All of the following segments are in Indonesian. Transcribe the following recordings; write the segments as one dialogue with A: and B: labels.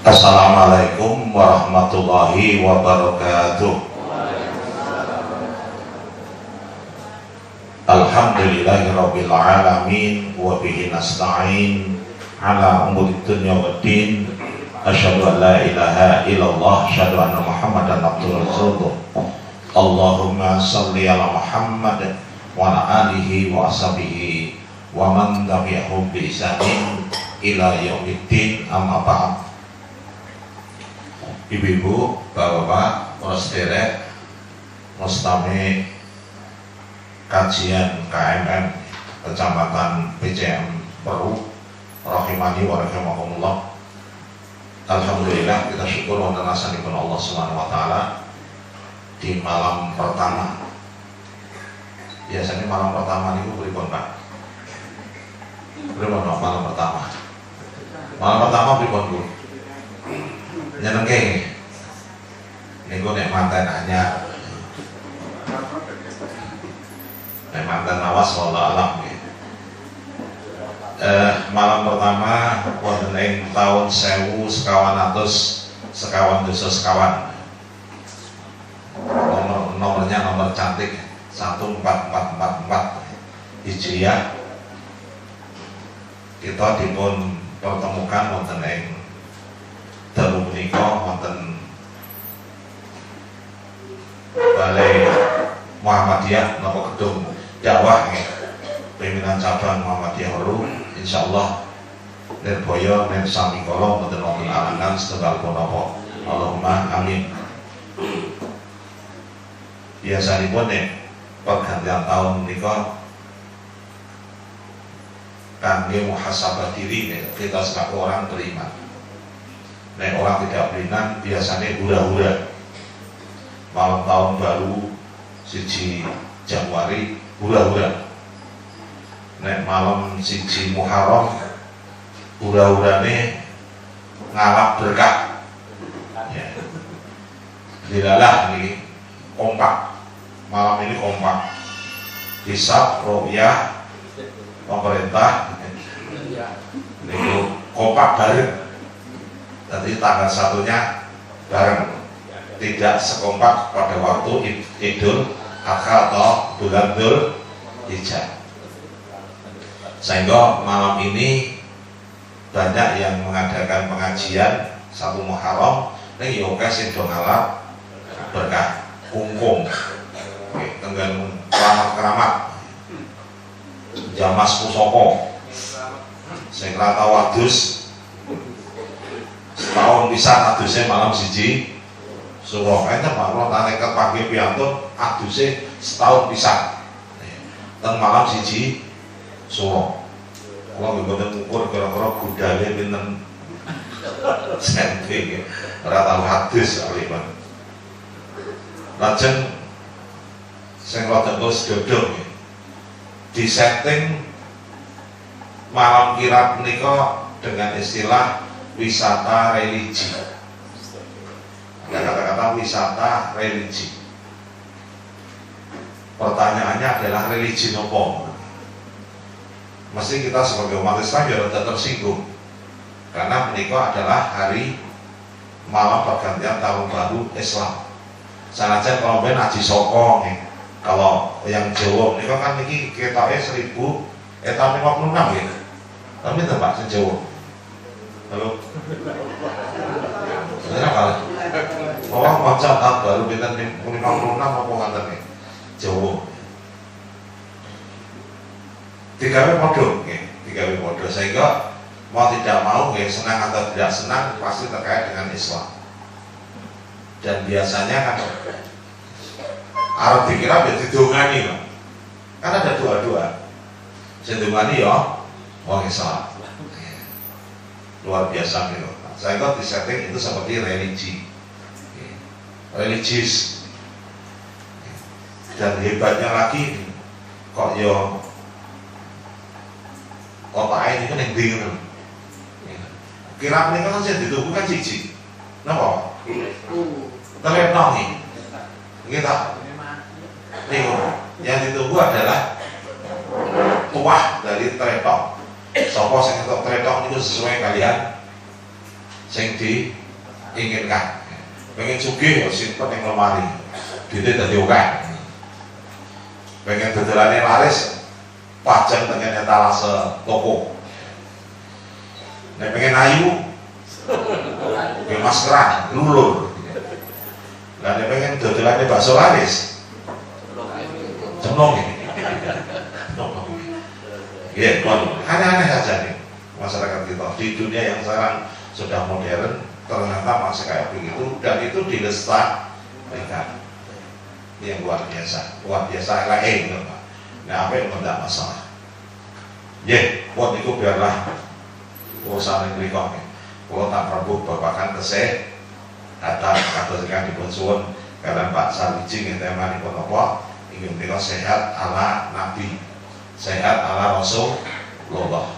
A: Assalamualaikum warahmatullahi wabarakatuh. Alhamdulillahirabbil alamin wa bihi nasta'in ala umuri dunya waddin. Asyhadu an la ilaha illallah, asyhadu anna Muhammadan abduhu rasuluh. Allahumma shalli ala Muhammad wa ala alihi wa ashabihi wa man tabi'ahum bi ihsanin ila yaumiddin, amma ba'd. Ibu-ibu, bapak-bapak, para sederek, mustami kajian KMM Kecamatan PCM Peru, rahimani wa rahimakumullah. Alhamdulillah, kita syukur wonten asanipun Allah Subhanahu wa taala di malam pertama. Biasanya malam pertama niku pripun, Pak? Pripun malam pertama? Malam pertama pripun, Bu? Nyenengke niku nek manten anyar, nek manten lawas wallahu alam nggih. Malam pertama wonten ing taun 1900 nomornya nomor cantik 1444 Hijriah. Kita dipun pertemukan wonten ing dalu menika wonten Balai Muhammadiyah napa gedung dakwah nggih, pimpinan cabang Muhammadiyah Peru. Insyaallah nirboyo nen sami kala mboten wonten alangan setunggal punapa. Allahumma amin. Biasanipun nek pergantian tahun menika kangge muhasabah diri kita sebagai orang beriman. Nek orang tidak beriman biasanya hura-hura malam tahun baru 1 Januari hura-hura. Nek malam 1 Muharram hura-hurane ngalap berkah. Ya. Dilalah ini kompak, malam ini kompak. Hisab, ru'yah, pemerintah ini kompak bareng. Tadi tanggal 1-nya bareng, tidak sekompak pada waktu Idul Adha atau bulan Dzul Hijjah. Sehingga malam ini banyak yang mengadakan pengajian 1 Muharram ning yo akeh sing do ngalap berkah kungkung. Nggih, tenggen keramat jamas pusaka sing ra tau adus setahun bisa adusnya malam 1 Suro. Enten Pak kula tak neket panggih piantun adusnya setahun bisa teng malam 1 Suro. Kula mboten ngukur kira-kira budale pinten senti ora tau adus pripun. Lajeng sing rada terus dodong di setting malam kirab menika dengan istilah wisata religi. Ada kata-kata wisata religi. Pertanyaannya adalah religi nopo? Mesti kita sebagai umat Islam ya rada tersinggung, karena menika adalah hari malam pergantian tahun baru Islam. Sanajan kalau ben Haji Soko nih, kalau yang Jawa menika kan niki ketoke 1056 ya. Tapi tempat sing Jawa. Halo. Kenapa? Orang macam tahun baru pinten 56 apa ngoten nih? Jawa. Digawe padha nggih, digawe padha sehingga mau tidak mau nggih, senang atau tidak senang pasti terkait dengan Islam. Dan biasanya kan arep dikira ya didongani Pak. Kan ada doa-doa. Sing dongani ya wong Islam. Luar biasa gitu. Saya kok di setting itu seperti religi, religius. Dan hebatnya lagi kok yo kota ini kan yang bingung. Kira ini kan saya ditunggu kan cici. Napa? Telepon nih. Kita. Nih, yang ditunggu adalah tuah dari telepon. Sopo sing entuk tretok niku sesuai kalian sing diinginkan. Pengen sugih ya simpen ning lemari, duitnya dadi akeh. Pengen dodolane laris, pajang tengen etalase toko. Nek pengen ayu, ya maskeran, lulur. Lah nek pengen dodolane bakso laris, jenong. Ya, aneh-aneh saja nih masyarakat kita di dunia yang sekarang sudah modern, ternyata masih kayak begitu, dan itu dilestarikan. Ini yang luar biasa lain, nah apa yang tidak masalah. Buat itu biarlah urusan yang berikut. Kalau tak Prabu bapakan kesehatan atau sekarang dipun suwun kalian Pak Sarwijing yang tema dipun apa ingin kita sehat ala Nabi, sehat ala Rasulullah.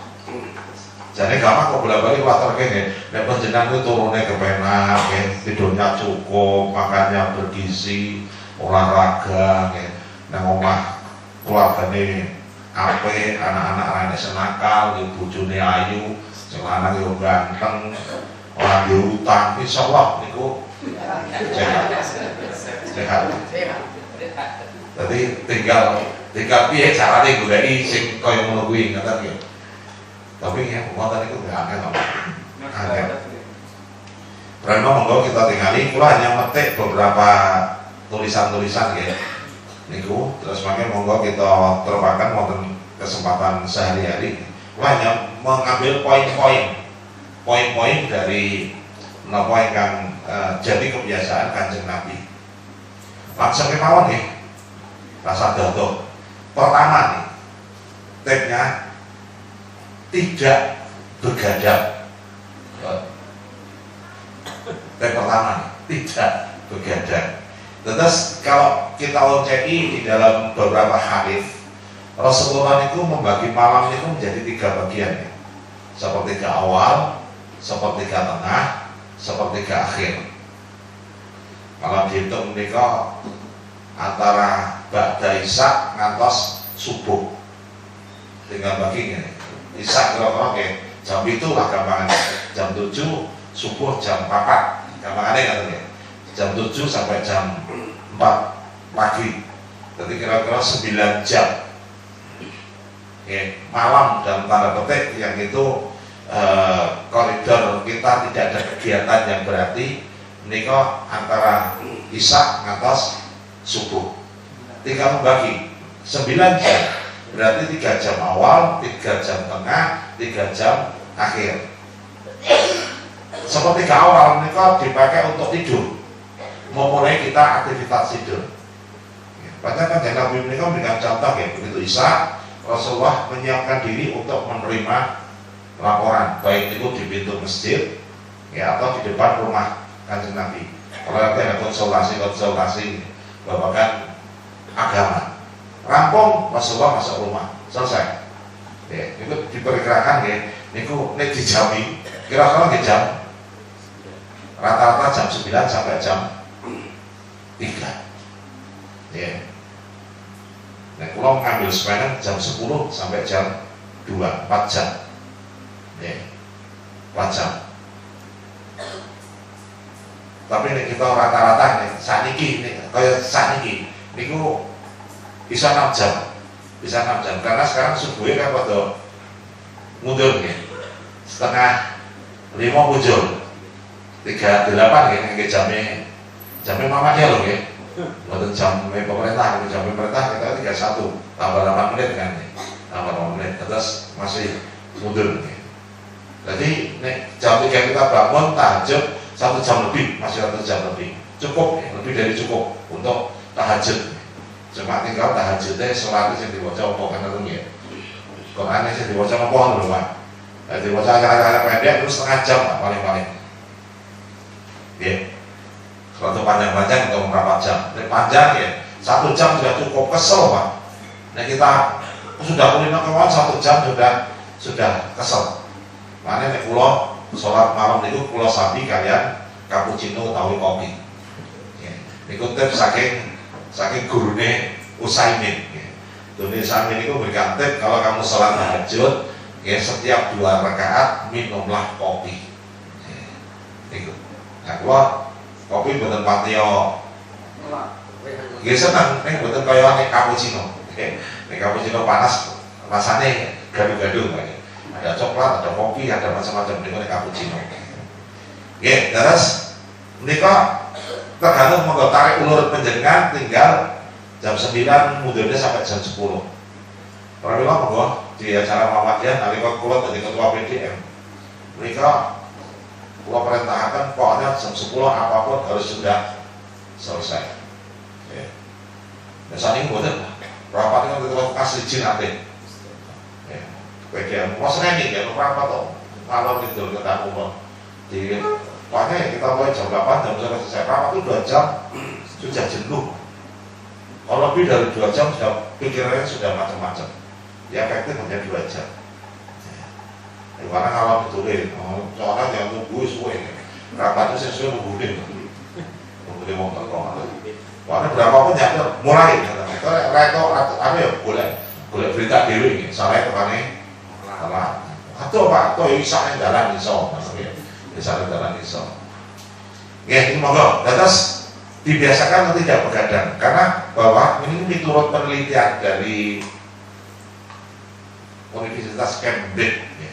A: Jadi gampang kok bolak-balik water kene, nek panjenengan itu turunnya kepenak, tidurnya cukup, makannya bergizi, olahraga, nang omah keluargane apik, anak-anak rene senakal, bojone ayu, sing lanang yo ganteng, ora duwe utang, insyaallah niku sehat. Jadi tinggal piye carane goleki sing kaya ngono kuwi, ngoten nggih. Tapi ya muatan itu nggak aneh loh. Berarti monggo kita tinggali. Kula hanya metik beberapa tulisan-tulisan ya. Niku terus makanya monggo kita terpakan wonten kesempatan sehari-hari. Kula hanya mengambil poin-poin dari menapa ingkang jadi kebiasaan Kanjeng Nabi. Langsung kemawon nih. Rasa dodo. Pertama nih, tipnya tidak begadang. Yang pertama tidak begadang. Terus kalau kita OCI di dalam beberapa hadis, Rasulullah itu membagi malam itu menjadi 3 bagian ya. Sepertiga awal, sepertiga tengah, sepertiga akhir. Kalau dihitung menika antara ba'da isya ngantos subuh. Tinggal bagi ini. Isya kira-kira jam itu lah gampangannya, jam 7 subuh jam 4 gampangannya katanya, jam 7 sampai jam 4 pagi, jadi kira-kira 9 jam malam dalam tanda petik yang itu koridor kita tidak ada kegiatan yang berarti menikah antara isya ngantos subuh. Tinggal membagi 9 jam berarti 3 jam awal, 3 jam tengah, 3 jam akhir. Sepertiga awal mereka dipakai untuk tidur, memulai kita aktivitas tidur. Padahal kan Nabi mereka memberikan contoh ya, begitu isya Rasulullah menyiapkan diri untuk menerima laporan, baik itu di pintu masjid ya atau di depan rumah Kanjeng Nabi. Kalau nanti ada konsultasi babakan agama. Rampung Rasulullah masuk rumah, selesai. Ya, itu diperkirakan ya, niku nek dijami kira-kira di jam rata-rata jam 9 sampai jam 3. Ya. Nah, kalau ngambil sepanjang jam 10 sampai jam 2, 4 jam. Ya. 4 jam. Tapi nek kita rata-rata nih, sakniki nih, kaya sakniki niku bisa 6 jam, karena sekarang subuhnya kan pada mundur ya, setengah 5 muncul 38 ya, jamnya mamanya loh ya, bukan jam pemerintah, jam pemerintah kita 31 tambah 8 menit kan ya, tambah 8 menit, terus masih mundur ya. Jadi nih, jam 3 kita bangun tahajud 1 jam lebih, masih 1 jam lebih, cukup ya, lebih dari cukup untuk tahajud. Cuma tinggal tahajudnya sholat yang dibaca apa kan itu ya. Qurannya yang dibaca apa dulu Pak. Dibaca agak-agak pendek terus setengah jam Pak paling-paling. Ya. Kalau panjang-panjang untuk berapa jam? Panjang ya, 1 jam sudah cukup, kesel Pak. Nah kita sudah kuliner kawan 1 jam sudah kesel. Makanya nek kula sholat malam itu kula sapi kalian cappuccino utawi kopi. Ya. Niku tips saking gurune Usaimin. Gurune Usaimin itu berikan tip kalau kamu sholat tahajud, ya setiap 2 rakaat minumlah kopi. Iku. Nah, kula kopi mboten patio. Nggih seneng ning mboten kaya nek cappuccino. Nek cappuccino panas rasane gaduh-gaduh kaya. Ada coklat, ada kopi, ada macam-macam niku nek cappuccino. Nggih, terus menika tergantung monggo tarik ulur panjenengan tinggal jam 9 mundurnya sampai jam 10. Pramila monggo di acara Muhammadiyah nalika kula dadi ketua PDM. Mereka kula perintahkan pokoknya jam 10 apapun harus sudah selesai. Ya. Dan saat ini boten rapat itu tetap kasih izin nanti. Ya. PDM maksudnya ini ya rapat toh kalau gitu kita umum di pokoknya ya kita mulai jam 8 jam selesai rapat itu 2 jam sudah jenuh. Kalau lebih dari 2 jam sudah pikirannya sudah macam-macam. Ya efektif hanya 2 jam. Karena kalau betul soalnya yang nunggu semua ini rapat itu sesuai nungguin mau berkong. Karena berapapun ya mulai. Itu reto apa ya boleh berita diri ini. Soalnya kemana salah. Atau apa? Atau isaknya jalan iso, isaknya jalan iso. Ya ini monggo. Terus dibiasakan tidak begadang karena bahwa ini menurut penelitian dari Universitas Cambridge ya.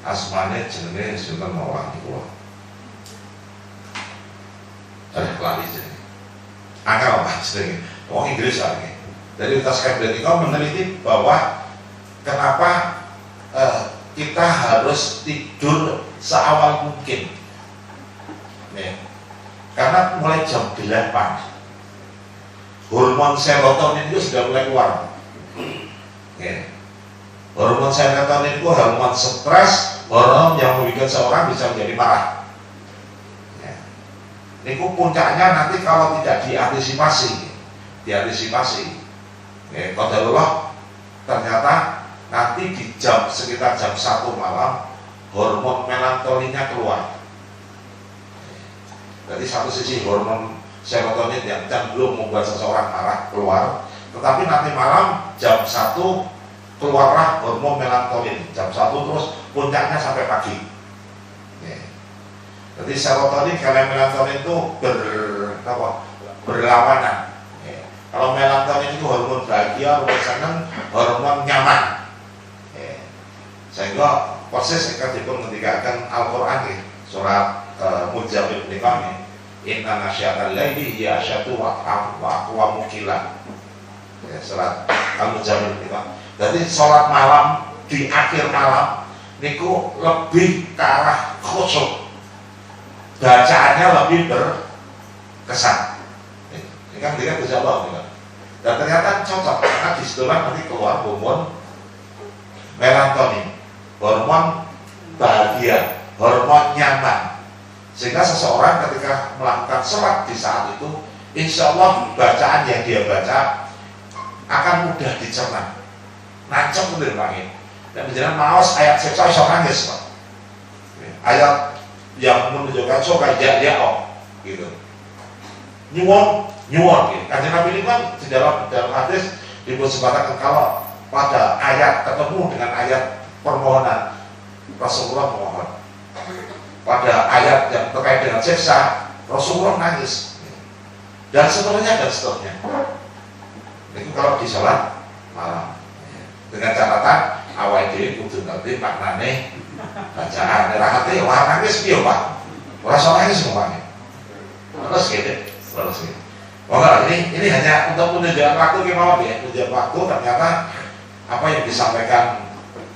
A: Asmane jenenge sinten mawon kula. Ada lali jenenge. Angel apa jenenge? Wong Inggris lagi. Dari Universitas Cambridge itu meneliti bahwa kenapa kita harus tidur seawal mungkin. Ya. Karena mulai jam 8 hormon serotonin itu sudah mulai keluar. Ya. Hormon serotonin itu hormon stres, hormon yang membuat seorang bisa menjadi marah. Ya. Ini puncaknya nanti kalau tidak diantisipasi. Ya, qadarullah ternyata nanti di jam sekitar jam 1 malam hormon melatoninnya keluar. Jadi satu sisi hormon serotonin yang cenderung membuat seseorang marah keluar, tetapi nanti malam jam 1 keluarlah hormon melatonin jam 1 terus puncaknya sampai pagi. Ya. Jadi serotonin kalau melatonin itu berlawanan. Ya. Kalau melatonin itu hormon bahagia, hormon senang, hormon nyaman. Ya. Sehingga proses akan mengendikakan Al-Quran ya, surat Mujamil Nikami Inna nasya'al laili hiya asyadu wa aqwamu qila. Ya, surat Al-Mujamil Nikami. Jadi sholat malam di akhir malam niku lebih ke arah khusyuk, bacaannya lebih berkesan. Ini kan dia bisa Allah. Dan ternyata cocok karena di situ nanti keluar hormon melatonin, hormon bahagia, hormon nyaman. Sehingga seseorang ketika melakukan sholat di saat itu, insya Allah bacaan yang dia baca akan mudah dicerna. Nancep bener lagi. Dan menjelaskan maos ayat seksa iso nangis Pak. Ayat yang menunjukkan soka ya gitu. Nyuwun gitu. Karena Nabi ini kan di dalam hadis disebutkan kalau pada ayat ketemu dengan ayat permohonan Rasulullah memohon. Pada ayat yang terkait dengan seksa Rasulullah nangis. Dan seterusnya. Itu kalau di sholat malam. Dengan catatan awal dhewe kudu ngerti maknane bacaan. Nek hati wah nangis piye, Pak? Ora iso nangis semuanya. Terus gitu. Wah, ini hanya untuk menunjukkan waktu kemauan ya. Menunjukkan waktu ternyata apa yang disampaikan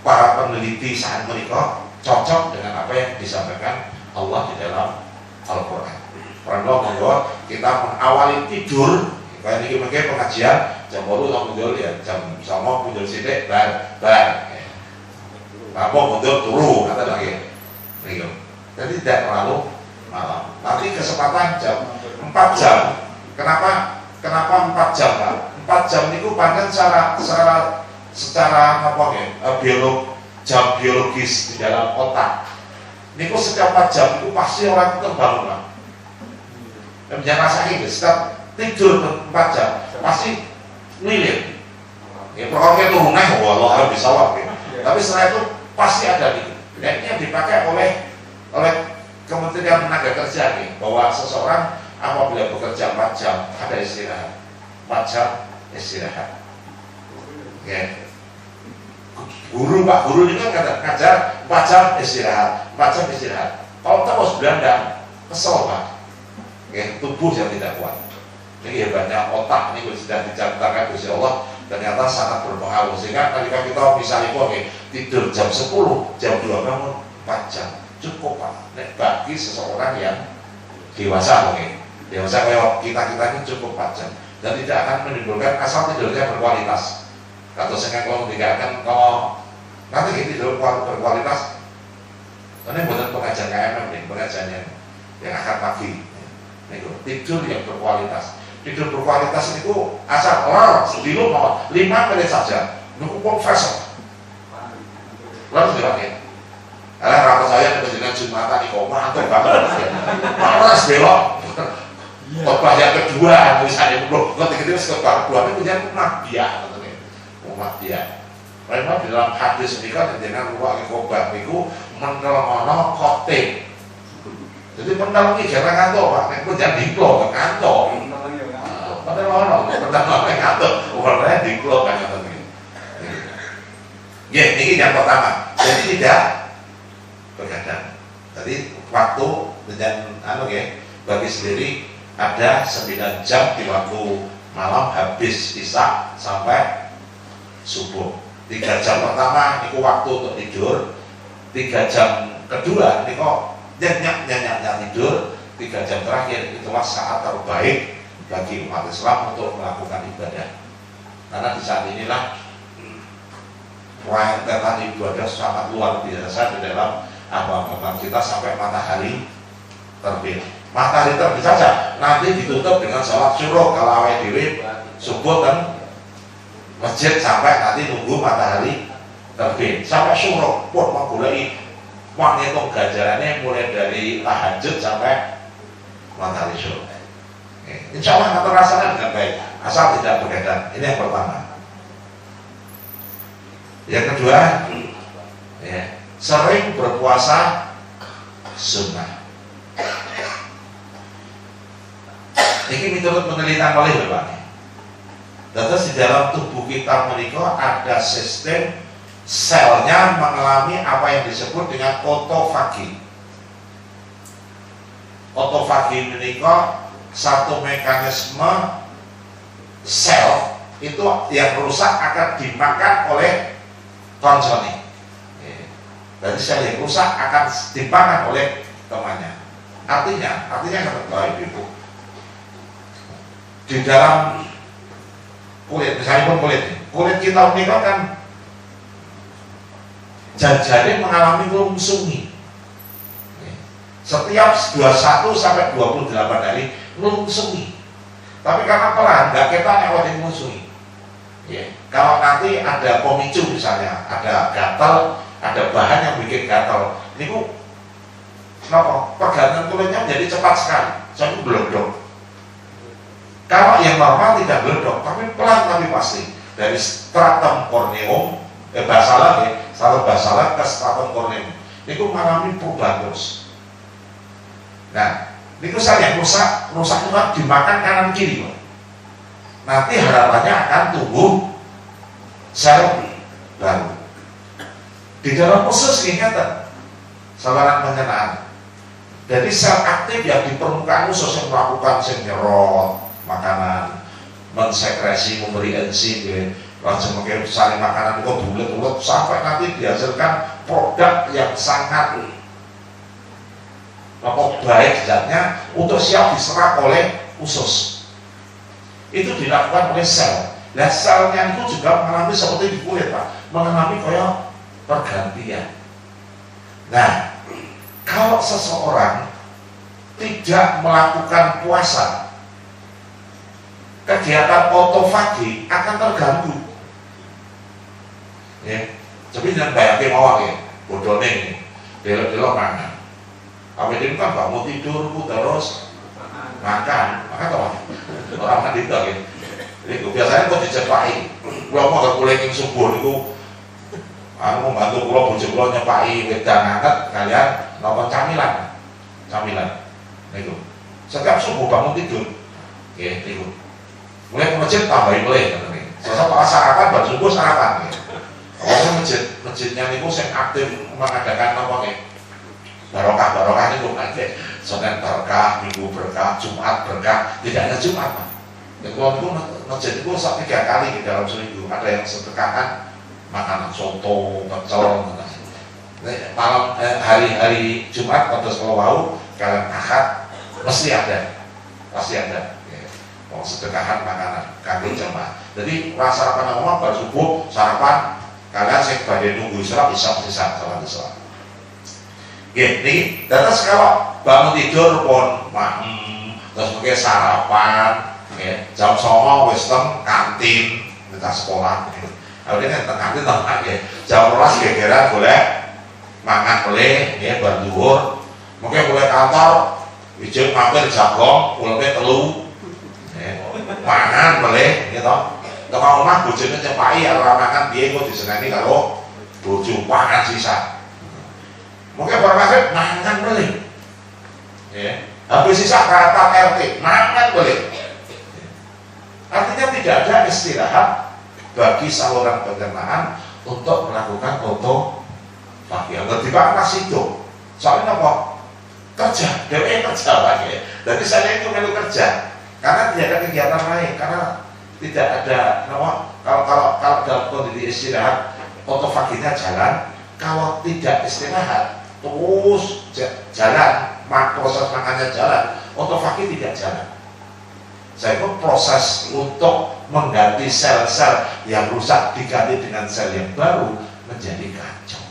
A: para peneliti saat mereka cocok dengan apa yang disampaikan Allah di dalam Al-Quran. Pertama kita mengawali tidur. Kayak ini mungkin pengajian jam 8 tak mundur ya, jam 9 mundur sithik bar. Apa mundur turu kata lagi. Jadi tidak terlalu malam. Nanti kesempatan jam 4 jam. Kenapa 4 jam, Pak? 4 jam itu pancen secara apa ya? Jam biologis di dalam otak. Niku setiap 4 jam itu pasti orang terbangun, Pak. Dan jangan rasain setiap tidur 4 jam pasti lilir. Ya pokoknya turunnya Allah bisa waktu. Tapi setelah itu pasti ada gitu. Dan ini yang dipakai oleh Kementerian Tenaga Kerja nih, bahwa seseorang apabila bekerja 4 jam ada istirahat, 4 jam istirahat. Ya. Guru, Pak Guru ini kan ngajar 4 jam istirahat, 4 jam istirahat. Kalau terus Belanda, kesel Pak. Ya, tubuh yang tidak kuat. Ini hebatnya otak ini sudah diciptakan Gusti Allah, ternyata sangat berpengaruh. Sehingga ketika kita misalnya tidur jam 10, jam 2 bangun 4 jam. Cukup Pak, bagi seseorang yang dewasa mungkin. Dewasa kayak kita ini cukup 4 jam dan tidak akan menimbulkan asal tidurnya berkualitas. Atau saya kalau tidak akan kalau nanti tidur berkualitas, ini bukan pengajian KMM nih, pengajiannya yang akan pagi. Tidur yang berkualitas. Tidur berkualitas itu asal sedih mau 5 menit saja, cukup fresh. Lalu dipakai. Karena rapat saya dengan Jumatan di koma atau banget, panas belok. Khotbah yang kedua, misalnya belum, ketika itu khotbah kedua itu punya umat dia. Memang di dalam hadis ini kan dengan ruang khotbah itu menelono khotib. Jadi menelono jangan ngantuk Pak, itu jangan diklo ngantuk. Menelono ngantuk, warnanya diklo kan yang penting. Ya, ini yang pertama. Jadi tidak begadang. Tadi waktu dengan bagi sendiri ada 9 jam di waktu malam habis isya sampai subuh. 3 jam pertama itu waktu untuk tidur. 3 jam kedua ini kok nyenyak tidur. 3 jam terakhir itulah saat terbaik bagi umat Islam untuk melakukan ibadah. Karena di saat inilah rentetan ibadah sangat luar biasa di dalam abang-abang kita sampai matahari terbit. Matahari terbit saja nanti ditutup dengan sholat syuruk kalau dewi subuh kan masjid sampai nanti nunggu matahari terbit sampai syuruk pun memulai menghitung ganjarannya mulai dari tahajud sampai matahari syuruk. Insya Allah akan terlaksana dengan baik asal tidak begadang. Ini yang pertama. Yang kedua, sering berpuasa sunnah. Ini menurut penelitian oleh Bapak. Terus di dalam tubuh kita menikah ada sistem selnya mengalami apa yang disebut dengan otofagi. Otofagi menikah satu mekanisme sel itu yang rusak akan dimakan oleh konsoni. Jadi sel yang rusak akan dimakan oleh temannya. Artinya kata Ibu, di dalam kulit, misalnya pun kulit kita ini kan jadi mengalami lungsungi. Setiap 21 sampai 28 hari lungsungi. Tapi karena pelan, nggak kita nyewatin lungsungi. Kalau nanti ada pemicu misalnya, ada gatal, ada bahan yang bikin gatal, ini kenapa? Pergantian kulitnya menjadi cepat sekali, sampai beledok. Kalau yang normal tidak beledok, tapi pelan tapi pasti dari stratum corneum, basalah ke stratum corneum, itu mengalami perubahan terus. Nah, itu saya yang rusak itu kan dimakan kanan kiri, Pak. Nanti harapannya akan tumbuh sel baru. Di dalam usus ingatan saluran pencernaan. Jadi sel aktif yang di permukaan usus yang melakukan menyerot makanan, mensekresi, memberi enzim, langsung mungkin saling makanan itu bulat-bulat sampai nanti dihasilkan produk yang sangat baik zatnya untuk siap diserap oleh usus. Itu dilakukan oleh sel. Nah selnya itu juga mengalami seperti di kulit Pak, mengalami kayak pergantian. Nah kalau seseorang tidak melakukan puasa, kegiatan otofagi akan terganggu. Tapi jangan bayangin awal bodoh nih, delok mana? Apa ini kan bangun tidur, terus makan apa? Orang mandi tak ya. Jadi biasanya kok dicepai. Kalau mau kulit yang subur itu, aku membantu kalau bujuk kalau nyepai wedang angkat kalian nonton camilan. camilan. Niku. Setiap subuh bangun tidur. Nggih, niku. Mulai ke masjid tambahin mulai ngoten iki. Sosok pas sarapan bar subuh sarapan nggih. Kalau masjidnya niku sing aktif mengadakan apa nggih? Barokah niku nggih. Senin berkah, Minggu berkah, Jumat berkah, tidak ada Jumat Pak. Ya kalau itu masjid itu 3 kali di dalam seminggu. Ada yang sedekahan makanan soto, pecel, malam hari Jumat atau kalau mau kalian akad pasti ada. Mau sedekahan makanan kanggo jemaah. Jadi sarapan nama bar subuh sarapan kalian sing badhe nunggu isya bisa salat isya. Nggih, niki terus kalau bangun tidur pun terus mungkin sarapan jam 09.00 wis teng kantin kita sekolah. Awalnya teng kantin teng nggih. Jam 12 kira-kira boleh mangan boleh nggih bar zuhur. Mungkin boleh kantor wijeng mampir jagong ulame telu. Mangan boleh gitu. Nek omah bojone cepaki ora mangan piye kok diseneni karo bojo pangan sisa. Mungkin bermaksud mangan boleh, ya. Habis sisa kata RT mangan boleh. Artinya tidak ada istirahat bagi saluran pencernaan untuk melakukan autofagi. Ngerti Pak Mas itu? Soalnya apa? Kerja, dia kerja lagi. Jadi saya itu melu kerja karena tidak ada kegiatan lain, karena tidak ada kalau dalam kondisi istirahat autofaginya jalan. Kalau tidak istirahat terus jalan, proses makannya jalan, autofagi tidak jalan. Saya itu proses untuk mengganti sel-sel yang rusak diganti dengan sel yang baru menjadi kacau.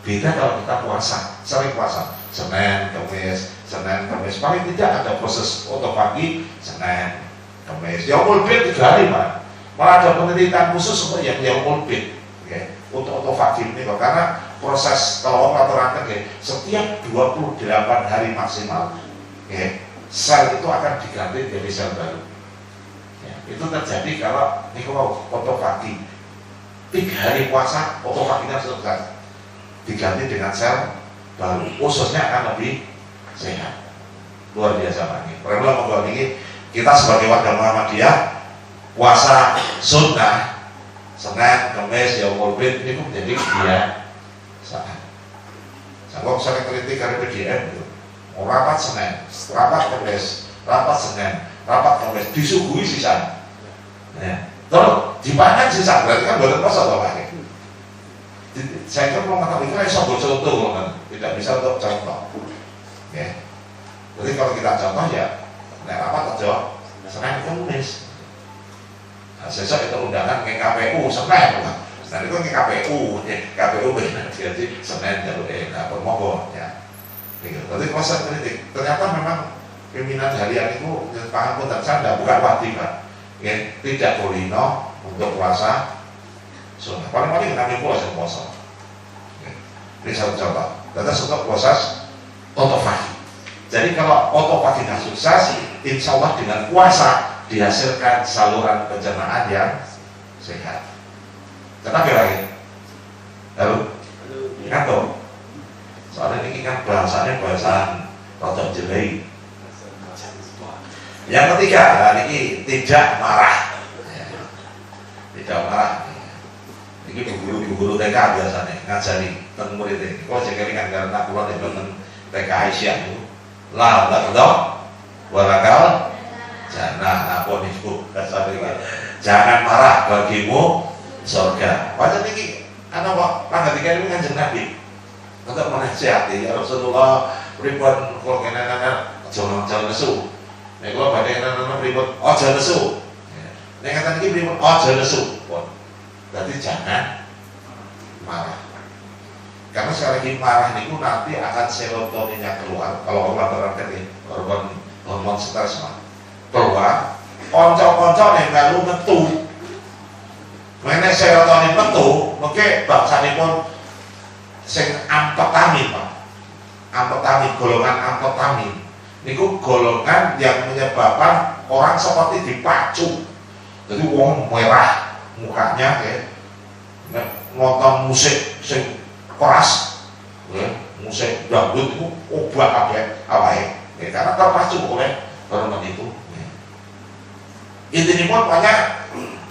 A: Beda kalau kita puasa, sering puasa, Senin, Kamis, paling tidak ada proses autofagi Senin, Kamis. Yaumul Bid 3 hari Pak. Malah ada penelitian khusus untuk yang Yaumul Bid, okay, untuk autofagi ini kok, karena proses kalau rata-rata setiap 28 hari maksimal sel itu akan diganti dari sel baru. Itu terjadi kalau autofagi 3 hari puasa, autofaginya selesai diganti dengan sel baru, khususnya akan lebih sehat. Luar biasa Pak. Perlu monggo niki kita sebagai warga Muhammadiyah puasa sunnah Senin, Kamis, Yaumul Bid ini menjadi kebiasaan. Saya sering kritik dari PDM itu, rapat Senin, rapat Kamis, rapat Senin, rapat Kamis, disuguhi sisa. Ya. Terus dipangan sisa, berarti kan bukan puasa atau apa? Saya kan mau mengatakan itu bisa buat contoh kan, tidak bisa untuk contoh. Ya. Jadi kalau kita contoh ya, rapat aja Senin Kamis. Nah, sesuk itu undangan ke KPU Senin kan. Nah itu ke KPU benar jadi Senin jalur monggo ya. Jadi proses kritik ternyata memang pimpinan harian itu pangan pun saya bukan wajib Pak. Ya, tidak kulino untuk puasa sunnah. Paling-paling kami puasa. Ini satu contoh. Terus untuk proses autofagi. Jadi kalau autofaginya sukses, insya Allah dengan puasa dihasilkan saluran pencernaan yang sehat. Kenapa lagi? Halo? Ingat dong? Soalnya ini kan bahasanya bahasa rotok jelek. Yang ketiga, ini tidak marah. Tidak marah. Ini guru-guru TK biasanya ngajari tentang murid ini. Kalau jadi kan karena pulang dari TK Aisyah itu, lah tak tahu, walakal jangan apa nih jangan marah bagimu surga. Macam ini anak pak ketika ini kan Nabi untuk menasihati ya Rasulullah ribuan kalau kena jangan nesu. Nek kalau pada anak ribuan jangan nesu. Nek kata ini ribuan jangan nesu. Berarti jangan marah. Karena sekali lagi marah itu nanti akan serotoninnya keluar. Kalau Allah berarti hormon stres keluar, konco-konco yang melu metu. Mene serotonin metu, mungkin bangsanipun sing amfetamin Pak. Amfetamin, golongan amfetamin. Niku golongan yang menyebabkan orang seperti dipacu. Jadi wong merah mukanya nonton musik sing keras, musik dangdut itu obah kabeh awake. Ya, karena terpacu oleh hormon itu. Ya. Intinya pun banyak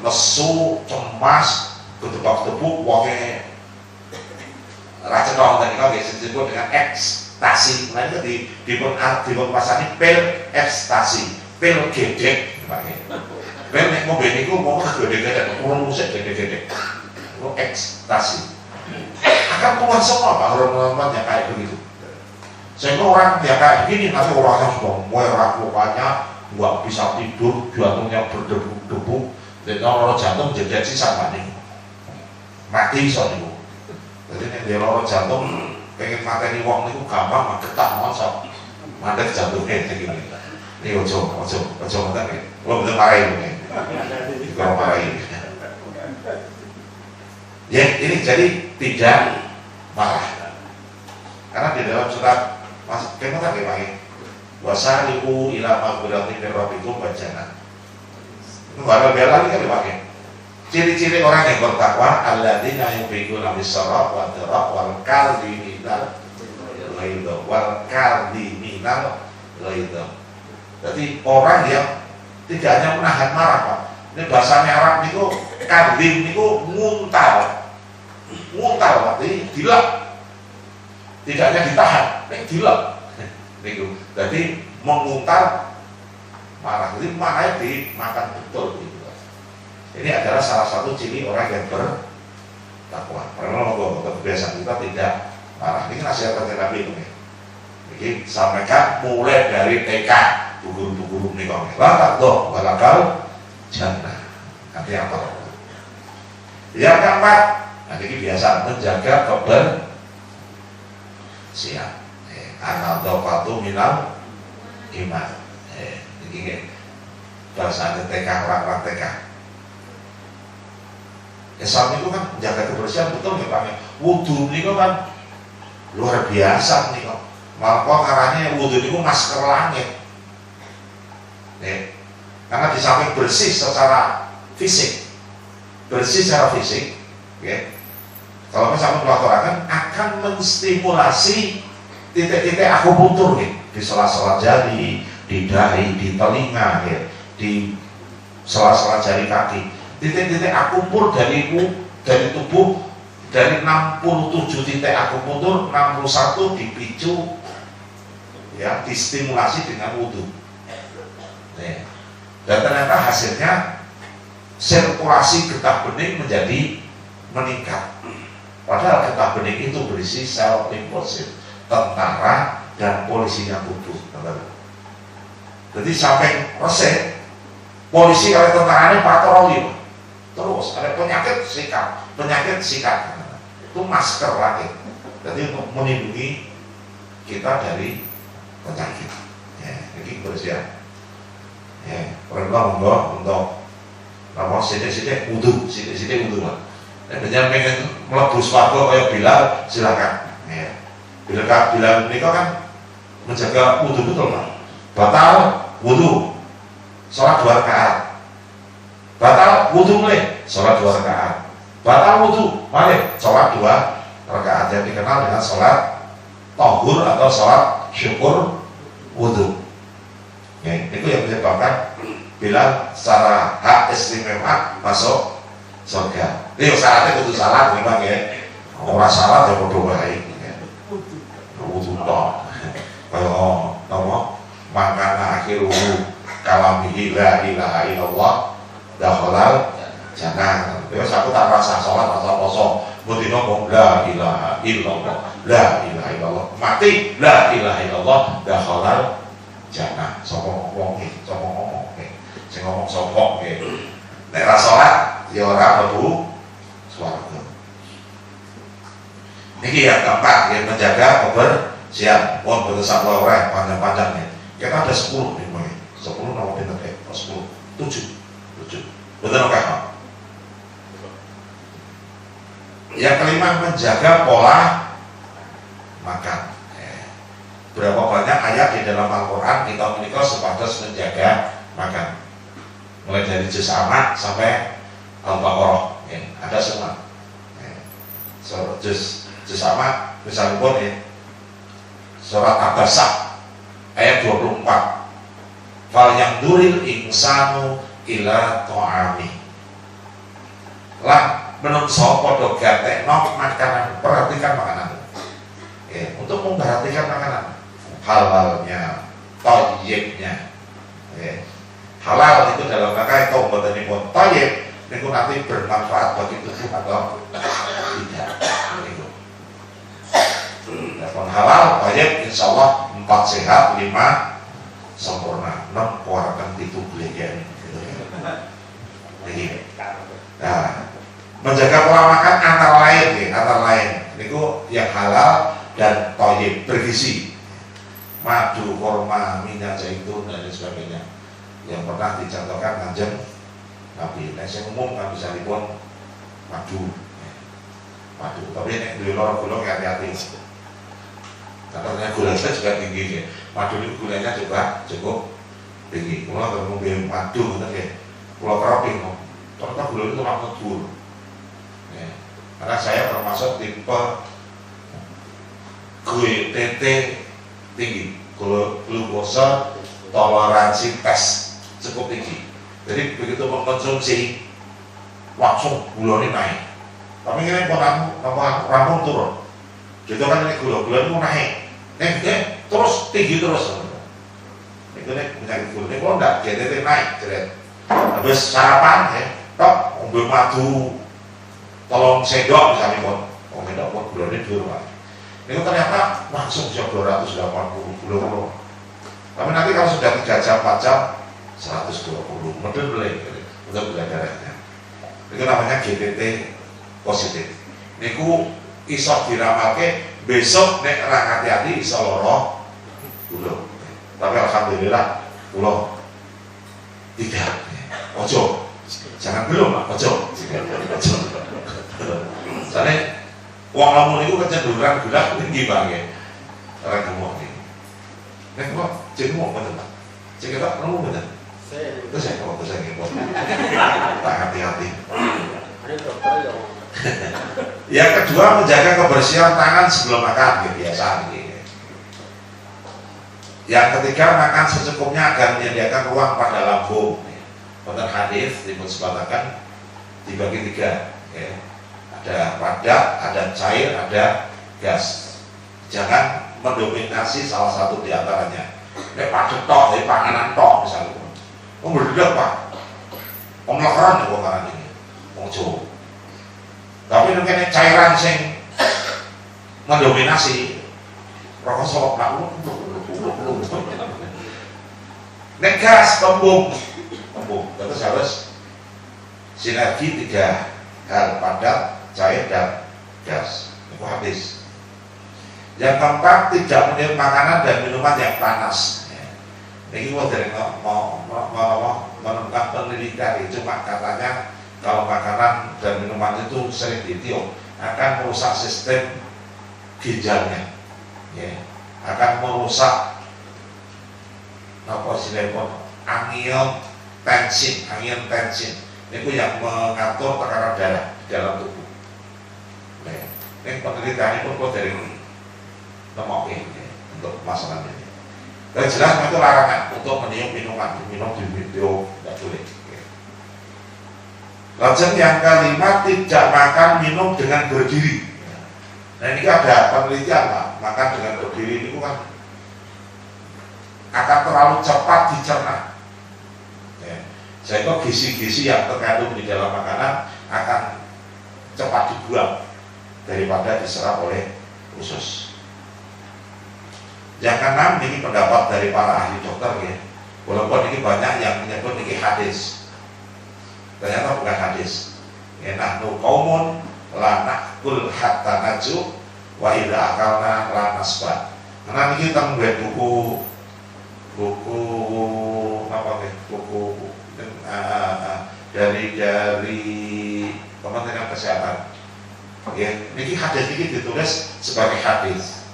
A: lesu, cemas, gedebak-gedebuk, wonge racenong tadi kan disebut dengan ekstasi. Nah itu dipun pasani pil ekstasi, pil gedek, pil nek mobil niku mau gedek-gedek, urung musik gedek-gedek, itu ekstasi. Akan keluar semua Pak hormon yang kayak begitu. Sehingga orang yang kayak gini nanti orangnya sudah merah mukanya, nggak bisa tidur, jantungnya berdebu-debu, dan kalau jantung jadi sisa nih, mati soalnya. Jadi nih kalau jantung pengen mateni wong itu gampang, getak monsok, mandek jantungnya kayak gini. Ini ojo mantan nih, lo bener marahin nih, kalau marahin. Ya ini jadi tidak marah, karena di dalam surat Mas kemana lagi? Wasari'u ila maghfiratin min rabbikum wajannah. Itu ada bela lagi kan dipakai. Ciri-ciri orang yang bertakwa alladzina yunfiquna bis-sarra wa dharra wal kadhiminal ghaidha wal kadhiminal ghaidha. Jadi orang yang tidak hanya menahan marah, Pak. Ini bahasanya Arab itu kadhim itu nguntal. Nguntal berarti dilak. Tidak hanya ditahan, dilak. Jadi menguntal marah, jadi marahnya dimakan betul gitu. Ini adalah salah satu ciri orang yang bertakwa. Karena kebiasaan kita tidak marah. Ini nasihat dari Nabi itu nih. Jadi sampaikan mulai dari TK, guru-guru nih kok. Latak doh, walakal jannah. Nanti apa? Yang keempat, nah ini biasa menjaga kebersihan. An-nadhafatu minal iman. Ini bahasa TK, orang-orang TK. Islam itu kan menjaga kebersihan betul ya Pak. Wudhu ini kan luar biasa nih kok. Malah karena wudhu itu masker langit. Karena di samping bersih secara fisik, kalau misalnya melakukan akan menstimulasi titik-titik akupuntur di sela-sela jari, di dahi, di telinga, di sela-sela jari kaki. Titik-titik akupuntur dari tubuh dari 67 titik akupuntur 61 dipicu ya, distimulasi dengan wudhu. Dan ternyata hasilnya sirkulasi getah bening menjadi meningkat. Padahal getah bening itu berisi sel limfosit, tentara dan polisinya tubuh. Jadi sampai resep polisi oleh tentaranya patroli, terus ada penyakit sikat itu masker lagi. Jadi untuk melindungi kita dari penyakit. Ini bersiap. Perlu untuk apa sidik-sidik wudhu lah. Dan jangan pengen melebus warga kayak Bilal, silakan. Bila ini kan menjaga wudhu betul Pak. Batal wudhu, sholat 2 rakaat. Batal wudhu mulai, sholat 2 rakaat. Batal wudhu, balik, sholat 2 rakaat. Yang dikenal dengan sholat tahur atau sholat syukur wudhu. Itu yang menyebabkan bila secara hak istimewa masuk surga. Ini syaratnya kudu salat memang ya. Orang salat ya bodoh baik. Wudhu toh. Kalau makana akhiru kalamihi la ilaha illallah dakhalal jannah. Terus aku tak rasa sholat, rasa poso. Mesti ngomong la ilaha illallah, la ilaha illallah. Mati la ilaha illallah dakhalal jannah. Sapa ngomong sing ngomong sapa nek ra salat ya ora mlebu swarga. Niki yang keempat, yang menjaga kebersihan. Wong boten sak ora panjang-panjangnya. Kita ada 10 nih, 10 nama pinter 10, 7. Betul oke Pak? Yang kelima, menjaga pola makan. Berapa banyak ayat di dalam Al-Quran kita menikah sebatas menjaga makan. Mulai dari juz Amma sampai Al-Baqarah, ada semua. Juz Amma misalnya pun surat Abasa ayat 24. Fal yang duril insanu ila to'ami. Lah menungso podo gatekno makanan, perhatikan makanan. Untuk memperhatikan makanan, halalnya, thayyibnya. Halal itu dalam rangka itu botenipun thayyib niku nanti bermanfaat bagi tubuh atau tidak. Adapun halal thayyib insyaallah 4 sehat, 5 sempurna, 6 kuarakan itu belian. Nah, menjaga pola makan antara lain niku yang halal dan thayyib bergizi, madu, kurma, minyak zaitun dan lain sebagainya yang pernah dicontohkan Kanjeng Nabi. Nek sing umum kan bisa dipun madu, tapi nek duwe lara gula hati-hati. Katanya gulanya juga tinggi, madu itu gulanya juga cukup tinggi. Kalau ngombe madu ngoten nggih, kula keroping kok. Ternyata gula itu langsung dhuwur. Karena saya termasuk tipe GTT tinggi, glukosa toleransi tes cukup tinggi. Jadi begitu mengkonsumsi langsung gulanya naik. Tapi ini rampung turun. Jadi kan ini gula itu naik, terus tinggi terus. Itu nih penyakit gula. Ini kalau enggak GTT naik, jadi habis sarapan tok ambil madu tolong sendok misalnya pun, sendok pun gulanya dhuwur. Ini ternyata langsung 280 gula. Tapi nanti kalau sudah 3 jam 4 jam 120 model beli untuk gula darahnya. Itu namanya GTT positif. Niku iso diramalke besok nek ora hati-hati iso lara gula. Tapi alhamdulillah kula tidak. Ojo. Jangan belum lah, ojo. Soalnya wong lamun itu kecenderungan gula tinggi banget. Ora gemuk iki. Nek kok jeneng bener Pak. Cek kita nemu bener. Itu saya kalau saya ngikut. Tak hati-hati. Yang kedua menjaga kebersihan tangan sebelum makan, kebiasaan ini. Yang ketiga makan secukupnya agar menyediakan ruang pada lambung. Benar hadis disebutkan dibagi 3. Ada padat, ada cair, ada gas. Jangan mendominasi salah satu di antaranya. Nek padet tok, nek panganan tok misalnya. Berbeda Pak. Pengelaran kok makanan ini. Ojo. Tapi nek cairan sing mendominasi rokok sok nak nek gas tembung. Terus harus sinergi 3 hal, padat, cair dan gas. Itu habis. Yang keempat, tidak minum makanan dan minuman yang panas. Ini gua dari mau menemukan penelitian, cuma katanya kalau makanan dan minuman itu sering ditiup akan merusak sistem ginjalnya, akan merusak angiotensin itu yang mengatur tekanan darah di dalam tubuh. Ini penelitian itu kok dari nemok untuk masalah ini. Dan jelas itu larangan untuk meniup minuman, minum di video tidak boleh. Lanjut yang kelima, tidak makan minum dengan berdiri. Nah ini ada penelitian Pak, makan dengan berdiri itu kan akan terlalu cepat dicerna. Sehingga gizi-gizi yang terkandung di dalam makanan akan cepat dibuang daripada diserap oleh usus. Yang keenam, ini pendapat dari para ahli dokter ya. Walaupun ini banyak yang menyebut ini hadis, ternyata bukan hadis. Nahnu qaumun la naqul hatta naju wa idza akalna la nasba. Karena ini kita membuat buku dari Kementerian Kesehatan. Ini hadis ini ditulis sebagai hadis.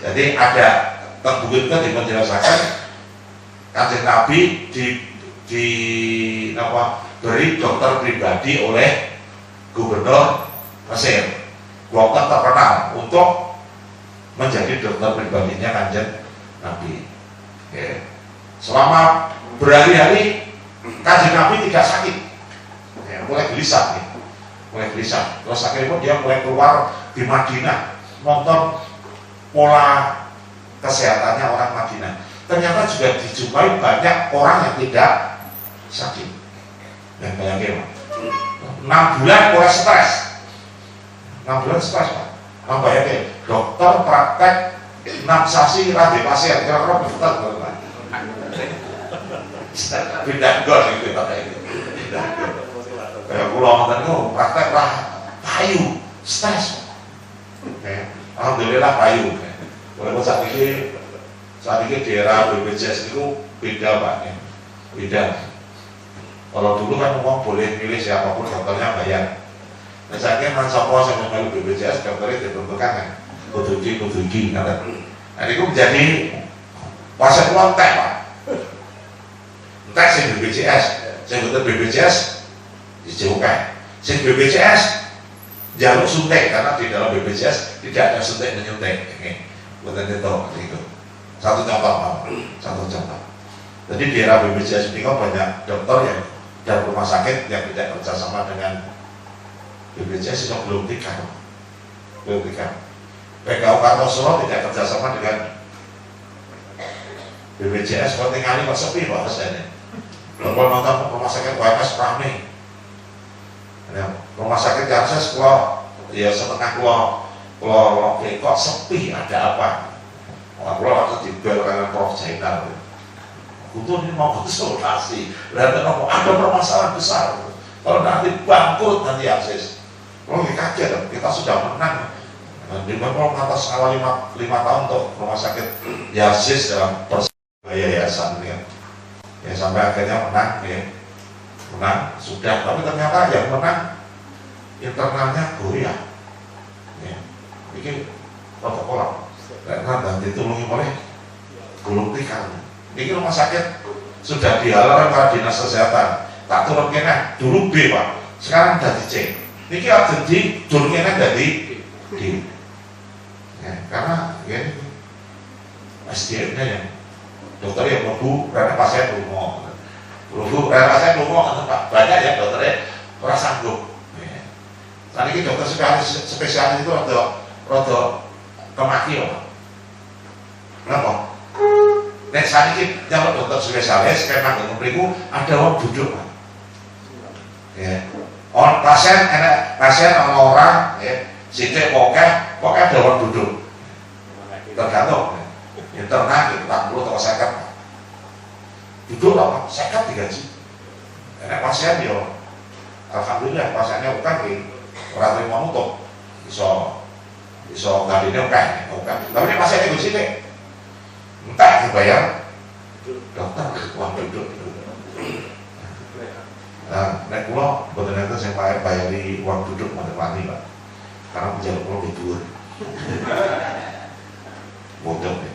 A: Jadi ada terbukti dimenjelaskan Kanjeng Nabi beri dokter pribadi oleh gubernur Mesir, dokter terkenal untuk menjadi dokter pribadinya Kanjeng Nabi. Ya. Selama berhari-hari Kanjeng Nabi tidak sakit, ya, mulai gelisah, ya. Mulai gelisah. Terus akhirnya dia mulai keluar di Madinah, nonton pola kesehatannya orang Madinah. Ternyata juga dijumpai banyak orang yang tidak sakit. Dan bayangin, 6 bulan mulai stres. 6 bulan stres, Pak. Bayangin, dokter praktek 6 sasi radhi pasien, kira-kira betul, Pak. Pindah gol gitu, Pak. Kayak pulau tadi praktek lah payu, stres. Alhamdulillah payu. Walaupun saat ini di era BPJS itu beda, Pak. Beda. Kalau dulu kan uang boleh milih siapapun dokternya bayar. Nah saya kira sopo sama melu BPJS dokternya ditentukan kan, kudugi. Nah itu menjadi pasien uang teh, Pak. Entah sih BPJS, saya betul BPJS dijauhkan. Si BPJS jalur suntik karena di dalam BPJS tidak ada suntik menyuntik. Bukan itu. Satu contoh. Jadi di era BPJS ini kan banyak dokter yang dan rumah sakit yang tidak kerjasama dengan BPJS itu belum tiga. PKU Kartosuro tidak kerjasama dengan BPJS. Kalau tinggal kok sepi Pak rasanya. Kalau nonton rumah sakit WMS ramai. Rumah sakit Janses kalau ya setengah kalau kok sepi, ada apa? Kalau waktu dibel dengan Prof Jainal, itu ini mau konsultasi, dan ada permasalahan besar. Kalau nanti bangkrut nanti akses, kalau kaget kita sudah menang. Di mana atas awal 5 tahun untuk rumah sakit Yasis dalam yayasan ya. Ya sampai akhirnya menang ya. Menang sudah, tapi ternyata yang menang internalnya goyah. Ya. Ini protokol karena ditulungi oleh gulung tikar. Ini rumah sakit sudah dihalalkan para dinas kesehatan. Tak turun kena dulu B, Pak. Sekarang jadi C. Ini ada di turun kena jadi D. Ya, karena ya, SDM-nya yang dokter yang mau karena pasien rumah, karena pasien rumah Pak, banyak ya dokternya orang sanggup. Ya. Tadi ini dokter spesialis itu rada kemaki Pak. Kenapa? Nek saat ini yang dokter spesialis kayak nanggung memberiku ada orang duduk Pak. Ya. Orang pasien orang ya, sidik pokoknya ada orang duduk. Tergantung. Internal itu 40 atau 50 duduk lah, 50 digaji. Karena pasien yo, alhamdulillah pasiennya bukan di orang terima nutup, bisa gadinya bukan. Tapi ini pasiennya gue sini, entah dibayar dokter uang duduk. Nah, nek pulau betul-betul saya bayari uang duduk mati Pak, karena penjara pulau tidur. Bodoh ya.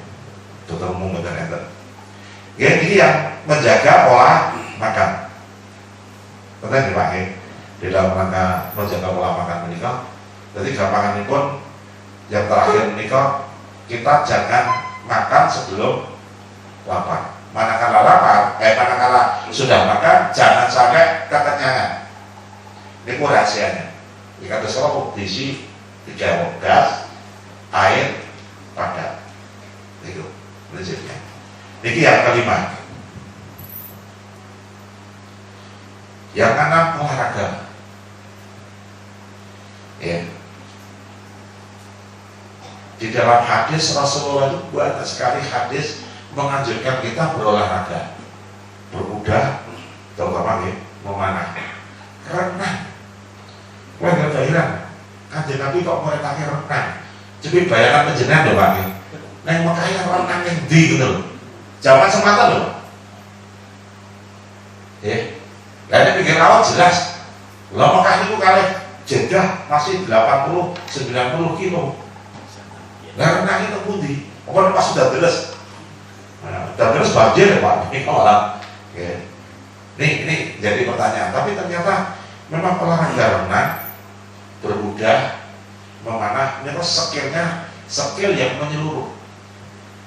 A: Dokter umum betul-betul. Ya, ini yang menjaga pola makan. Betul dipakai di dalam rangka menjaga pola makan menikah. Jadi gampangan ini pun yang terakhir menikah, kita jangan makan sebelum lapar. Manakala lapar, manakala sudah makan, jangan sampai kekenyangan. Ini pun rahasianya. Jika ada salah diisi 3 gas, air, padat. Itu prinsipnya. Ini yang kelima. Yang keenam, olahraga. Ya. Di dalam hadis Rasulullah itu banyak sekali hadis menganjurkan kita berolahraga, berkuda, terutama ya, memanah, renang. Wah nggak kehilangan. Kanjeng Nabi kok mereka renang. Jadi bayangkan penjenengan loh Pak. Neng makanya renang yang di gitu loh. Zaman semata loh. Ya. Lainnya pikir awal jelas. Lah makanya itu kali Jeddah masih 80-90 kilo. Nah renang itu budi. Pokoknya pas sudah deres. Nah, sudah deres banjir ya Pak. Ini orang. Ya. Ini jadi pertanyaan. Tapi ternyata memang olahraga renang, berkuda, memanah, ini skillnya skill yang menyeluruh.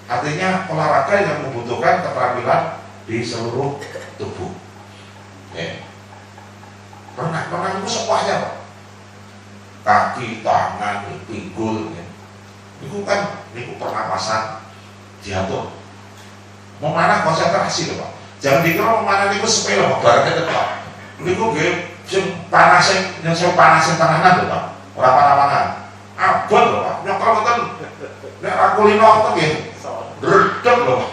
A: Artinya olahraga yang membutuhkan keterampilan di seluruh tubuh. Renang itu semuanya, Pak. Kaki, tangan, pinggul, itu kan pernapasan diatur. Memanah konsentrasi loh, Pak. Jangan dikira memanah itu sepele, Pak. Barangnya Pak. Niku nggih sing panasin, yang saya panasin tanganan loh, Pak. Ora panah-panah. Abot loh, Pak. Nyokel ngoten. Nek ra kulino ngoten nggih. Redeg loh, Pak.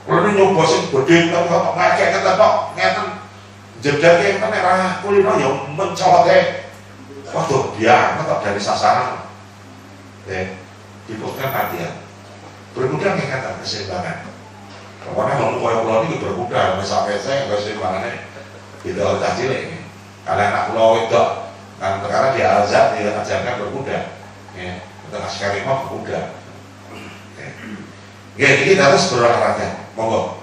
A: Kalau ini nyoba sing gede kok ngekek ketok ngeten. Jedake kan nek ra kulino ya mencolotke. Waduh, dia tetap dari sasaran. Dibutuhkan latihan. Berkuda nggih kata keseimbangan. Pokoknya kalau koyo kula niki berkuda, sampai saya keseimbangannya itu cah cilik. Kalau anak kula wedok kan sekarang diajarkan berkuda. Untuk askari mah berkuda. Nggih, iki harus berolahraga. Monggo.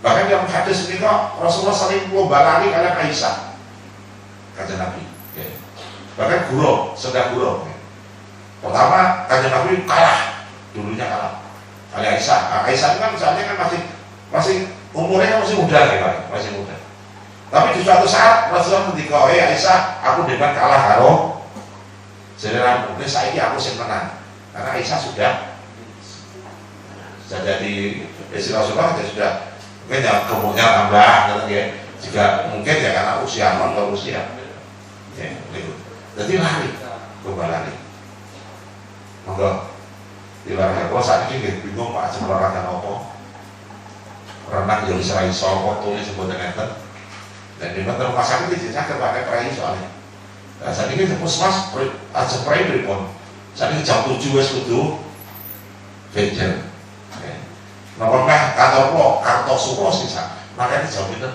A: Bahkan yang hadis ini kok Rasulullah saling lomba lari kalian Aisyah. Kata Nabi. Bahkan guru, sedang guru. Pertama, Kanjeng Nabi kalah, dulunya kalah. Kali Aisyah, Aisyah kan misalnya kan masih umurnya masih muda ya Pak, masih muda. Tapi di suatu saat Rasulullah ketika, Aisyah, aku dengan kalah karo saudaramu, ini saiki aku sing menang. Karena Aisyah sudah jadi istri Rasulullah, sudah mungkin ya umurnya tambah, juga mungkin ya karena usia atau usia. Jadi lari, coba lari. Monggo dilarang. Kalau saat ini bingung Pak Aceh olahraga apa? Renang jadi serai sol, waktu ini sebutan neten. Dan di rumah sakit ini saya pakai perai soalnya. Nah, saat ini puskesmas aja perai beripun. Saat ini jam 7 wes kudu venture. Nomornya kantor lo Kartosuro sih sa. Makanya jam itu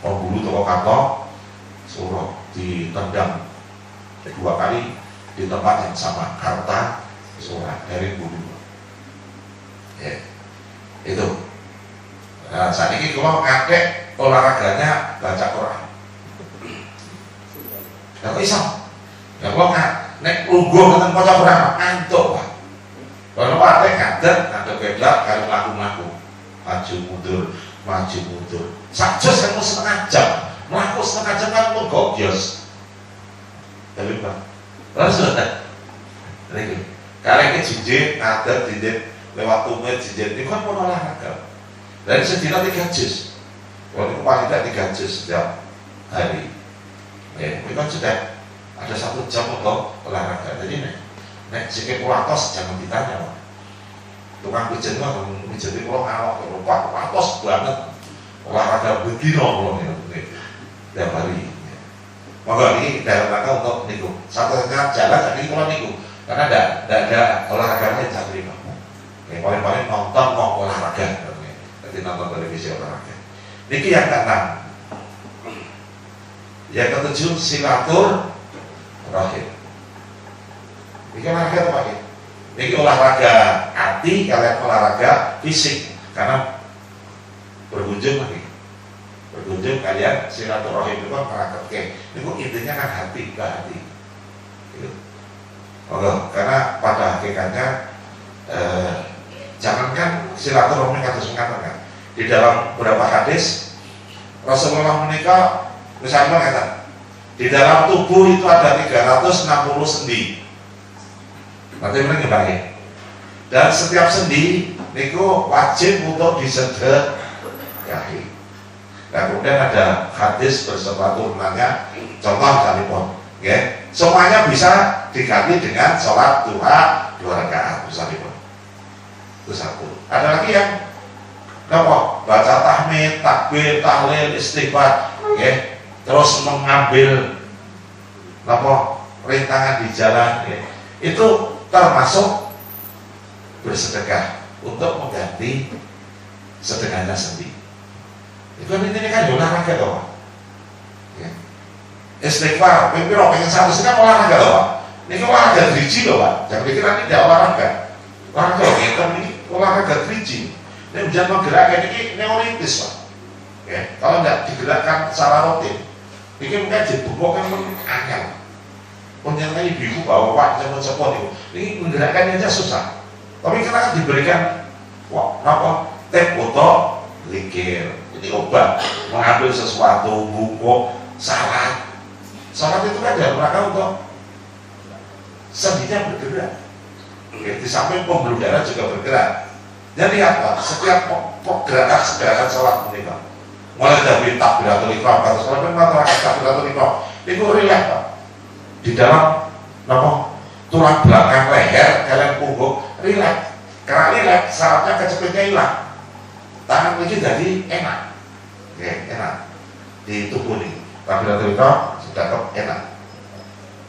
A: pembulu toko Kartosuro ditendang 2 kali di tempat yang sama, Kartasura dari bulu. Itu. Nah, saat ini kalau ngakek olahraganya baca Quran. Nah, kok iso? Ya kalau nek lungguh ngeten maca Quran ngantuk, Pak. Kalau ngakek ngadeg beblak karo mlaku-mlaku. Maju mundur. Sajos kamu setengah jam. Mlaku setengah jam kan pun gogyos. Tapi Pak, langsung ini kalian ke jinjit, ngadeg, jinjit lewat tumit, jinjit itu kan pun olahraga. Dan sedina 3 juz. Kalau itu paling tidak 3 juz setiap hari. Itu kan sudah ada 1 jam untuk olahraga. Jadi nek sikit kulatos jangan ditanya, Pak. Tukang pijet mah pijet itu kalau ngalok, lupa kulatos banget. Olahraga begino kalau tiap hari. Maka ini dalam rangka untuk niku. Satu-satunya jalan jadi kalau niku. Karena tidak ada olahraganya yang terima. Paling-paling nonton mau olahraga. Jadi nonton televisi olahraga. Niki yang ke-6. Yang ke-7 silaturahim. Niki olahraga apa ya? Niki olahraga hati, kalian olahraga fisik. Karena berkunjung lagi. Berkunjung kalian silaturahim itu kan merakatkan. Itu intinya kan hati ke hati. Gitu. Karena pada hakikatnya jangankan silaturahmi kados mengatakan di dalam beberapa hadis Rasulullah menikah misalnya kata di dalam tubuh itu ada 360 sendi. Nanti mereka bagi. Dan setiap sendi niku wajib untuk disedekahi. Nah, kemudian ada hadis bersama turunannya, contoh sekalipun, semuanya bisa diganti dengan sholat duha 2 rakaat sekalipun. Itu satu. Ada lagi yang baca tahmid, takbir, tahlil, istighfar, terus mengambil rintangan di jalan, itu termasuk bersedekah untuk mengganti sedekahnya sendiri. Itu kan intinya kan olahraga toh. Istighfar, piro pengen 100 kan olahraga toh, Pak. Ini olahraga driji loh, Pak. Jangan pikir ini tidak olahraga. Olahraga ini olahraga driji. Ini jangan menggerakkan ini neolitis, Pak. Kalau tidak digerakkan secara rutin, ini mungkin dibuktikan angel. punya ibu bawa cepet itu, ini menggerakkannya aja susah. Tapi karena diberikan teh foto likir, ini obat, mengambil sesuatu, buku, syarat itu kan dalam rangka untuk sendinya bergerak. Di samping pembuluh darah juga bergerak. Jadi apa? Setiap gerakan sholat menikah, mulai dari takbiratul ihram, kata sholat masyarakat takbiratul ihram, itu rileks Pak. Di dalam tulang belakang leher, kalian punggung rileks. Karena rileks, syaratnya kecepatnya hilang. Tangan ini jadi enak, enak di tubuh ini. Takbiratul ihram sudah enak.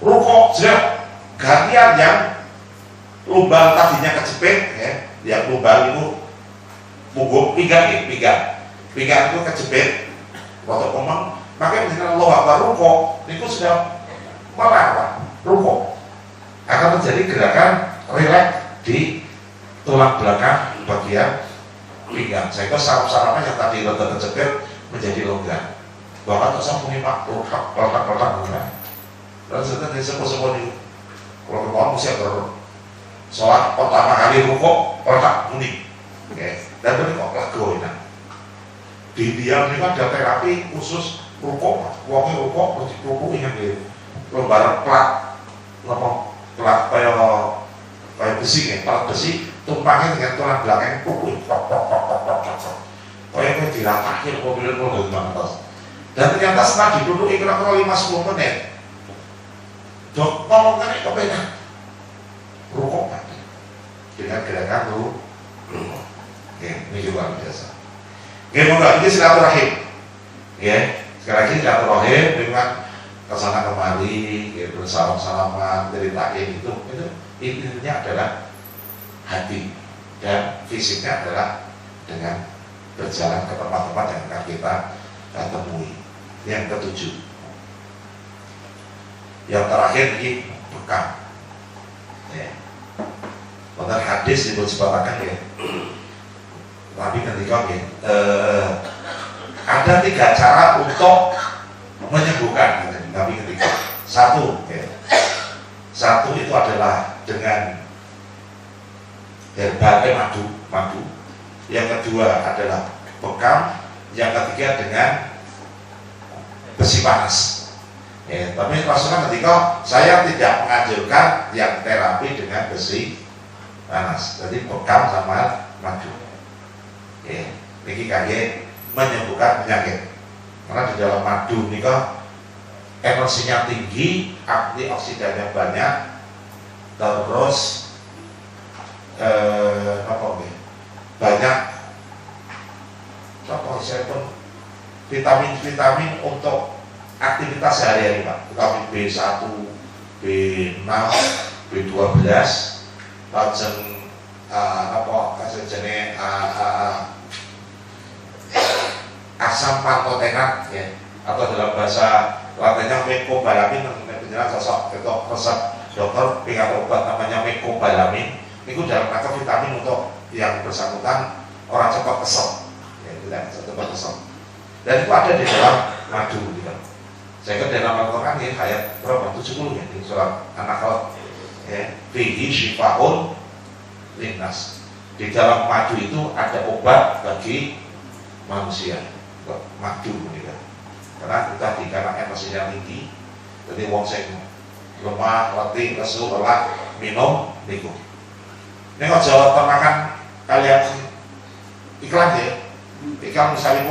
A: Rukuk sudah gantian yang lubang tadinya kecepet, yang lubang itu punggung pinggang itu kecepet, waktu komang, makanya misalnya Allah Akbar rukuk, itu sudah melawan rukuk, akan terjadi gerakan rileks di tulang belakang bagian pinggang, sehingga saraf-sarafnya yang tadi rada kecepet menjadi longgar. Bahkan tuh saya punya pak, kotak, dan setelah disebut-sebut itu, kalau kemarin mesti sholat pertama kali rukuk kotak kuning, dan tadi kok lagu ini. Di diam ini ada terapi khusus rukuk, uangnya rukuk, rukuk ingat gitu, lembar plat kayak besi, plat besi, tumpangnya dengan tulang belakang pukul, kayak diratakin mobil dari atas. Dan ternyata setelah duduk kira-kira 5-10 menit, dok ngomongnya kepengen rukuk dengan gerakan rukuk. Ini juga biasa. Moga ini silaturahim. Sekali lagi silaturahim dengan kesana kemari, bersalam-salaman, ceritakin itu intinya adalah hati dan fisiknya adalah dengan berjalan ke tempat-tempat yang akan kita temui. Yang ketujuh, yang terakhir ini bekam. Pada hadis disebutkan Nabi ketika ada 3 cara untuk menyembuhkan. Nabi ketika satu itu adalah dengan herbal madu. Yang kedua adalah bekam. Yang ketiga dengan besi panas. Tapi Rasulullah ketika saya tidak menganjurkan yang terapi dengan besi panas. Jadi bekam sama madu. Ini kaget menyembuhkan penyakit. Karena di dalam madu ini energinya tinggi, antioksidannya banyak, terus banyak vitamin untuk aktivitas sehari-hari Pak. Vitamin B1, B6, B12, lajen jenis asam pantotenat atau dalam bahasa latinnya mecobalamin, penjelasan sosok resep dokter pingat obat namanya mecobalamin. Itu dalam rangka vitamin untuk yang bersangkutan orang cepat kesel, cepat kesel. Dan itu ada di dalam madu gitu. Saya kira dalam Al-Quran ayat berapa? 70 di surat An-Nahl. Fihi syifaun linnas. Di dalam madu itu ada obat bagi manusia. Madu gitu. Karena energinya tinggi, jadi wong sing lemah, letih, lesu, lelah, minum niku. Ini aja tenangan kalian iklan iklan misalnya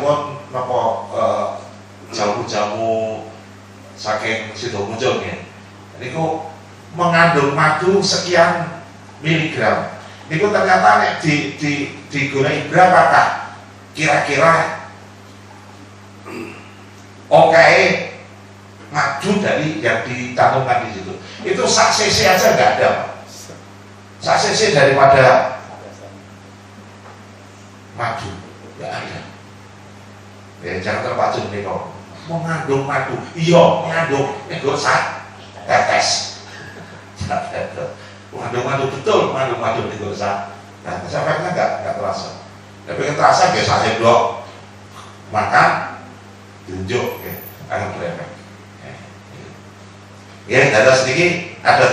A: pun jamu-jamu saking Sidomuncul ini mengandung madu sekian miligram. Ini ternyata digunakan berapakah kira-kira madu dari yang ditanamkan di situ. Itu sak cc aja nggak ada, sak cc daripada madu nggak ada. Jangan terpacu nih kok mengandung madu, mengandung sak tetes. Mengandung betul, mengandung madu di sak. Nah, efeknya nggak terasa. Tapi yang terasa biasanya blok makan tunjuk akan berefek. Ya, dada sedikit ada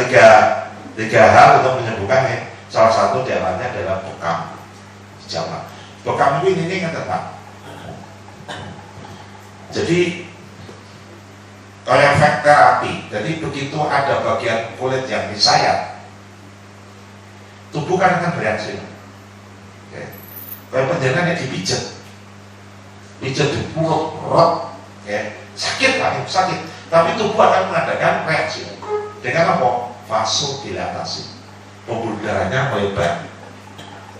A: tiga hal untuk menyembuhkan. Salah satu diantaranya adalah bekam hijama. Bekam ini kan Pak. Jadi kayak efek terapi. Jadi begitu ada bagian kulit yang disayat, tubuh kan akan bereaksi. Kayak penjenengan yang dipijat, pijat di mulut, rot, sakit lah, sakit. Tapi tubuh akan mengadakan reaksi dengan apa? Vasodilatasi, pembuluh darahnya melebar.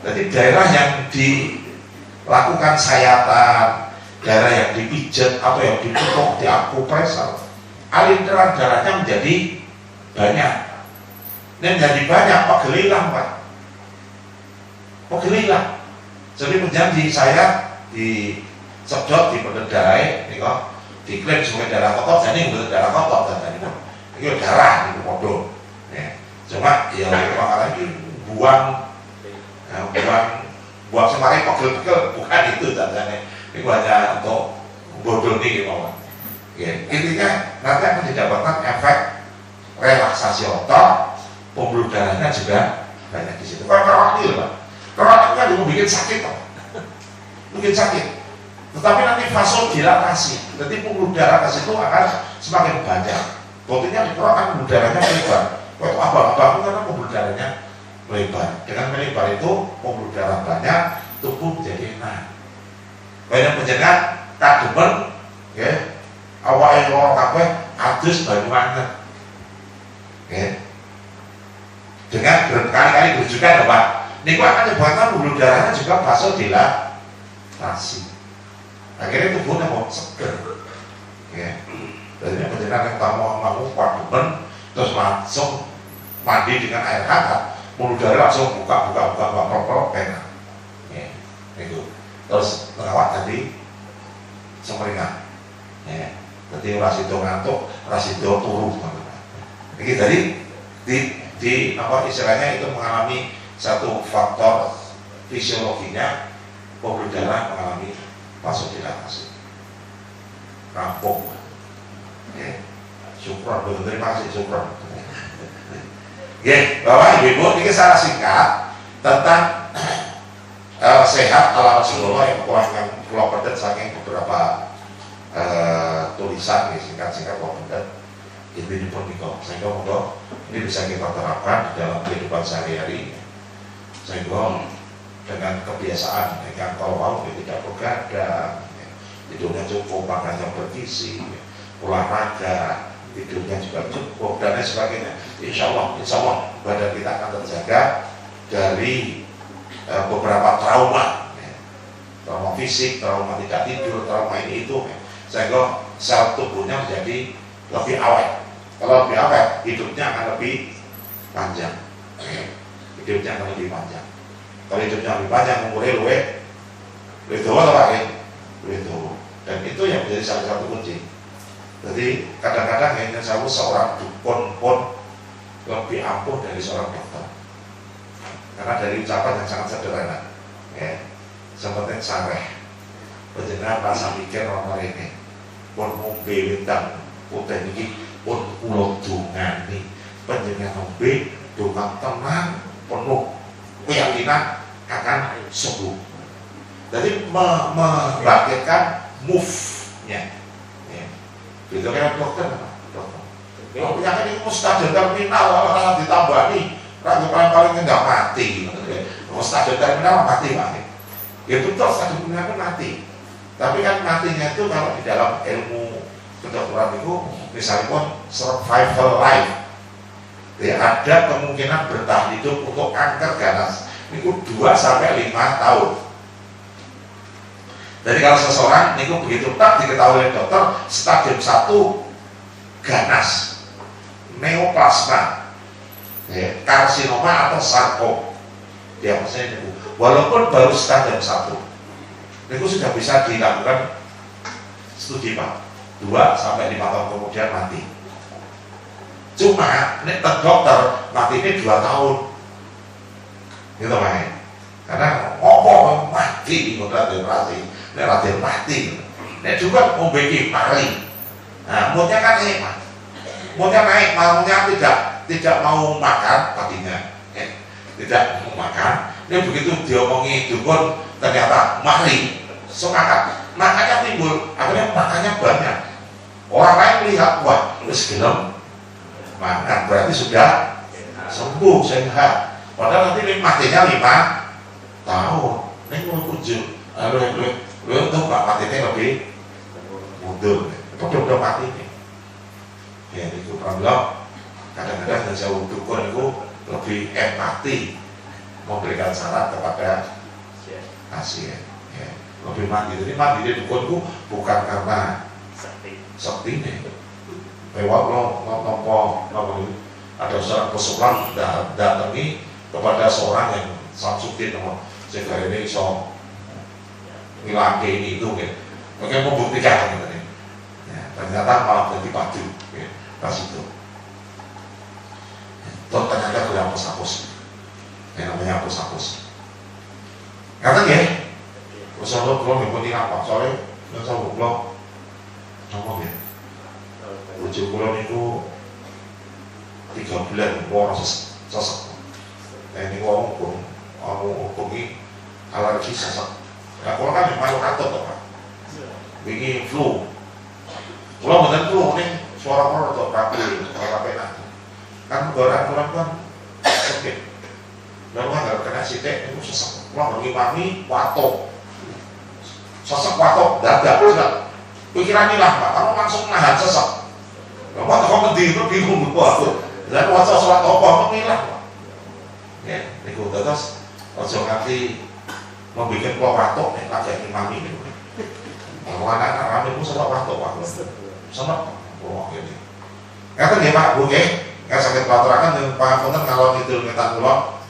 A: Jadi daerah yang dilakukan sayatan, daerah yang dipijat atau yang ditutup, diakupresur, aliran darahnya menjadi banyak. Ini menjadi banyak, pegelilang Pak, pegelilang. Jadi menjadi saya disedot di pembuluh darah, ini kok diklaim sebagai darah kotor, jadi betul darah kotor dan ini darah itu bodoh. Cuma ya orang lagi buang semakin pegel-pegel, bukan itu tandanya. Ini hanya untuk bodoh nih mau. Intinya nanti akan didapatkan efek relaksasi otot, pembuluh darahnya juga banyak di situ. Kalau kerak ini Pak, kerak itu kan bikin sakit Pak, bikin sakit. Tetapi nanti vasodilatasi, jadi pembuluh darah ke situ akan semakin banyak. Buktinya di kerak kan pembuluh darahnya melebar. Waktu abang-abang karena pembuluh darahnya melebar. Dengan melebar itu pembuluh darah banyak, tubuh menjadi enak. Banyak penjagaan kademen, awalnya orang kabeh adus banyu banget. Dengan berkali-kali berujukan Pak, ini akan menyebabkan pembuluh darahnya juga vasodilatasi. Akhirnya tubuhnya mau seger. Jadi penjagaan yang tamu kademen terus langsung mandi dengan air hangat, pembuluh darah langsung buka enak. Itu. Terus merawat tadi semeringan. Jadi rasido ngantuk, rasido turu. Jadi di apa istilahnya itu mengalami satu faktor fisiologinya, pembuluh darah mengalami vasodilatasi. Rampung. Syukron, terima kasih syukron. Bapak Ibu, ini secara singkat tentang sehat ala Rasulullah yang pulau pedet saking beberapa tulisan singkat-singkat pulau pedet ini pun sehingga monggo ini bisa kita terapkan di dalam kehidupan sehari-hari, sehingga dengan kebiasaan dengan kalau tidak begadang, tidurnya cukup, makannya bergizi, olahraga, tidurnya juga cukup dan lain sebagainya. Insya Allah badan kita akan terjaga dari beberapa trauma fisik, trauma tidak tidur, trauma ini itu, sehingga sel tubuhnya menjadi lebih awet. Kalau lebih awet, hidupnya akan lebih panjang. Hidupnya akan lebih panjang. Kalau hidupnya lebih panjang, umurnya lebih tua atau Pak? Lebih tua. Dan itu yang menjadi salah satu kunci. Jadi kadang-kadang hanya seorang dukun pun lebih ampuh dari seorang dokter, karena dari ucapan yang sangat sederhana, seperti sareh, penjenengan rasa mikir orang ini, pun ngombe windang putih ini, pun pulau dungani, penjenengan ngombe dengan tenang, penuh keyakinan akan sembuh. Jadi membangkitkan move-nya. Itu kan dokter. Kalau penyakit itu stadion terminal malah ditambah nih, paling nggak mati. Stadion terminal mati Pak. Itu terus stadion terminal mati. Tapi kan matinya itu kalau di dalam ilmu kedokteran itu misalnya pun survival life. Ada kemungkinan bertahan hidup untuk kanker ganas itu 2-5 tahun. Jadi kalau seseorang ini begitu tak diketahui oleh dokter stadium 1 ganas, neoplasma, karsinoma atau sarkom, dia maksudnya itu walaupun baru stadium 1 itu sudah bisa dilakukan studi Pak, 2-5 tahun kemudian mati. Cuma ini dokter mati ini 2 tahun gitu Pak, karena ngomong mati konsentrasi raden mati. Nek juga membeki pari. Nah, moodnya kan enak. Maunya naik, maunya tidak mau makan tadinya, tidak mau makan. Ini begitu diomongi dukun, ternyata mari semangat, makanya timbul, akhirnya makannya banyak. Orang lain melihat, wah, terus gelem makan, berarti sudah sembuh, sehat. Padahal nanti matinya 5 tahun. Ini mau kunjung, lu untuk matinya lebih mundur, udah mati nih. Ya, itu alhamdulillah. Kadang-kadang jauh dukun itu lebih empati, memberikan saran kepada pasien. Ya, lebih mandiri. Jadi mandiri dukun itu bukan karena sakti nih. Lewat nopo ada seorang pesulap datangi kepada seorang yang Samsudin sehingga ini so ngilangke ini itu ya. Mungkin membuktikan gitu nih. Ya, ternyata malah jadi padu ya, pas itu. Toh ternyata sudah hapus-hapus. Yang namanya hapus-hapus. Kata ya, usaha belum yang penting apa? Soalnya nggak tahu belum ngomong ya. Uji kulon itu 3 bulan orang sesek. Nah ini orang hubungi alergi sesek. Nah kalau kan malu katut pak. Begini flu. Kalau bener flu nih suara orang untuk rapi, rapi nanti. Kan orang kan sakit. Lalu kan kalau kena sitek itu sesek. Kalau bagi mami watok. Sesek watok dada. Pikiran inilah pak. Kamu langsung nahan sesek. Kamu kok ngedi itu bingung aku. Dan wajah sholat apa mengilah. Ya, niku terus ojo nganti membuat pulau watok nih lagi mami ini. Kalau anak rame itu sholat watok pak. Senang pulau ini. Kata dia pak bu nggak sakit pelaturan dengan pak punten kalau itu minta pulau.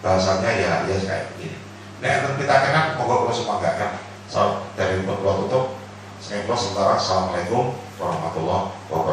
A: Bahasanya ya kayak begini. Nah kita kenal moga kalau semua enggak kan. So dari pulau tutup. Saya sementara assalamualaikum warahmatullahi wabarakatuh.